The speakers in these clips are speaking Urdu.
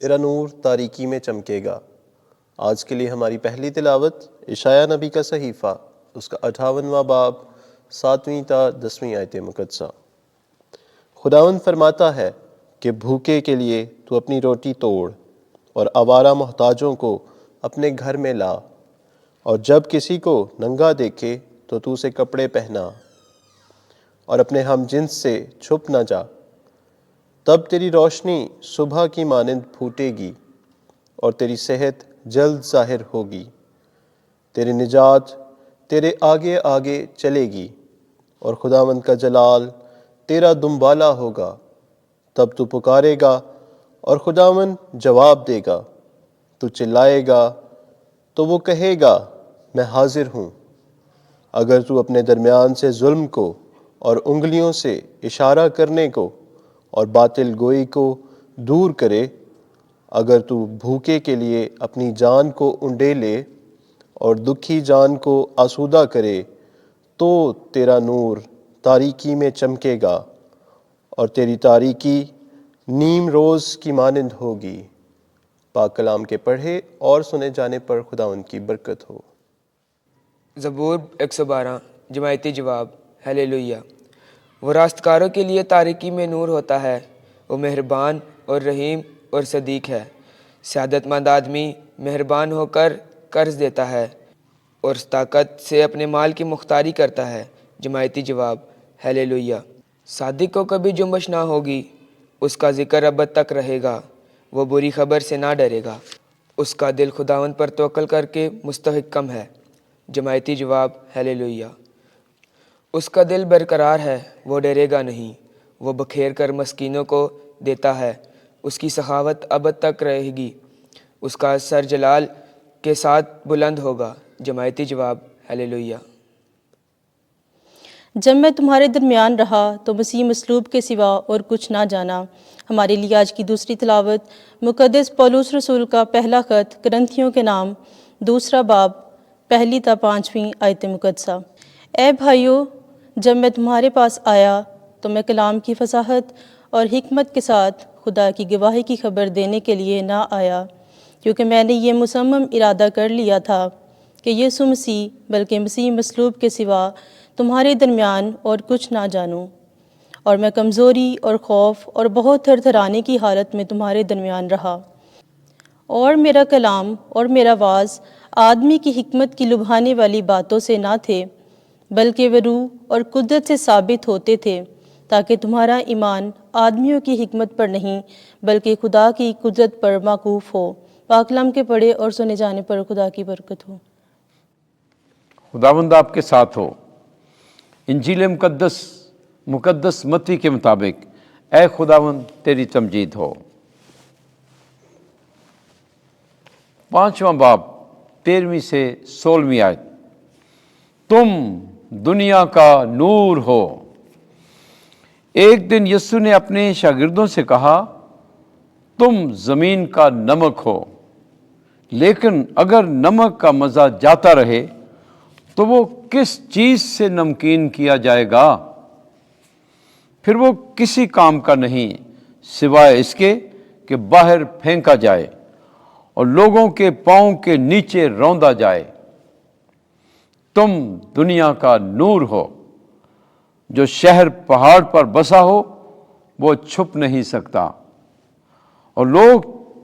تیرا نور تاریکی میں چمکے گا۔ آج کے لیے ہماری پہلی تلاوت اشعیاء نبی کا صحیفہ، اس کا 58واں باب، 7ویں تا 10ویں آیت مقدسہ۔ خداوند فرماتا ہے کہ بھوکے کے لیے تو اپنی روٹی توڑ اور آوارہ محتاجوں کو اپنے گھر میں لا، اور جب کسی کو ننگا دیکھے تو اسے کپڑے پہنا، اور اپنے ہم جنس سے چھپ نہ جا۔ تب تیری روشنی صبح کی مانند پھوٹے گی اور تیری صحت جلد ظاہر ہوگی۔ تیری نجات تیرے آگے آگے چلے گی، اور خداوند کا جلال تیرا دنبالہ ہوگا۔ تب تو پکارے گا اور خداوند جواب دے گا، تو چلائے گا تو وہ کہے گا میں حاضر ہوں۔ اگر تو اپنے درمیان سے ظلم کو اور انگلیوں سے اشارہ کرنے کو اور باطل گوئی کو دور کرے، اگر تو بھوکے کے لیے اپنی جان کو انڈیلے اور دکھی جان کو آسودہ کرے، تو تیرا نور تاریکی میں چمکے گا اور تیری تاریکی نیم روز کی مانند ہوگی۔ پاک کلام کے پڑھے اور سنے جانے پر خداوند کی برکت ہو۔ زبور 112 جماعتی جواب۔ ہیلیلویہ۔ وہ راستکاروں کے لیے تاریکی میں نور ہوتا ہے، وہ مہربان اور رحیم اور صدیق ہے۔ سعادت مند آدمی مہربان ہو کر قرض دیتا ہے اور طاقت سے اپنے مال کی مختاری کرتا ہے۔ جماعتی جواب۔ ہیلیلویہ۔ صادق کو کبھی جنبش نہ ہوگی، اس کا ذکر ابد تک رہے گا، وہ بری خبر سے نہ ڈرے گا۔ اس کا دل خداوند پر توکل کر کے مستحکم ہے۔ جماعتی جواب۔ ہیلیلویہ۔ اس کا دل برقرار ہے، وہ ڈرے گا نہیں، وہ بکھیر کر مسکینوں کو دیتا ہے، اس کی سخاوت ابد تک رہے گی، اس کا سر جلال کے ساتھ بلند ہوگا۔ جماعتی جواب۔ ہیلیلویہ۔ جب میں تمہارے درمیان رہا تو مسیح مصلوب کے سوا اور کچھ نہ جانا۔ ہمارے لیے آج کی دوسری تلاوت مقدس پولس رسول کا پہلا خط کرنتھیوں کے نام، 2 باب، 1 تا 5ویں آیت مقدسہ۔ اے بھائیو، جب میں تمہارے پاس آیا تو میں کلام کی فصاحت اور حکمت کے ساتھ خدا کی گواہی کی خبر دینے کے لیے نہ آیا، کیونکہ میں نے یہ مصمم ارادہ کر لیا تھا کہ یسوع مسیح بلکہ مسیح مصلوب کے سوا تمہارے درمیان اور کچھ نہ جانوں، اور میں کمزوری اور خوف اور بہت تھر تھرانے کی حالت میں تمہارے درمیان رہا، اور میرا کلام اور میرا واعظ آدمی کی حکمت کی لبھانے والی باتوں سے نہ تھے، بلکہ وہ روح اور قدرت سے ثابت ہوتے تھے، تاکہ تمہارا ایمان آدمیوں کی حکمت پر نہیں بلکہ خدا کی قدرت پر موقوف ہو۔ پاک کلام کے پڑھے اور سنے جانے پر خدا کی برکت ہو۔ خداوند آپ کے ساتھ ہو۔ انجیل مقدس متی کے مطابق اے خداوند تیری تمجید ہو۔ 5واں باب، 13ویں سے 16ویں آیت۔ تم دنیا کا نور ہو۔ ایک دن یسوع نے اپنے شاگردوں سے کہا، تم زمین کا نمک ہو، لیکن اگر نمک کا مزہ جاتا رہے تو وہ کس چیز سے نمکین کیا جائے گا؟ پھر وہ کسی کام کا نہیں سوائے اس کے کہ باہر پھینکا جائے اور لوگوں کے پاؤں کے نیچے روندا جائے۔ تم دنیا کا نور ہو۔ جو شہر پہاڑ پر بسا ہو وہ چھپ نہیں سکتا، اور لوگ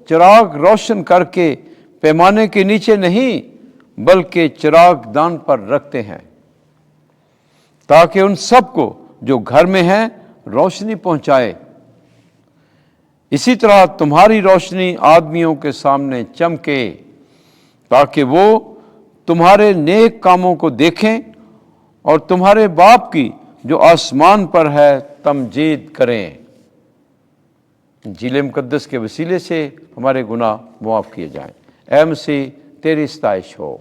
چراغ روشن کر کے پیمانے کے نیچے نہیں بلکہ چراغ دان پر رکھتے ہیں، تاکہ ان سب کو جو گھر میں ہیں روشنی پہنچائے۔ اسی طرح تمہاری روشنی آدمیوں کے سامنے چمکے، تاکہ وہ تمہارے نیک کاموں کو دیکھیں اور تمہارے باپ کی جو آسمان پر ہے تمجید کریں۔ انجیل مقدس کے وسیلے سے ہمارے گناہ معاف کیے جائیں۔ اے مسیح تیری ستائش ہو۔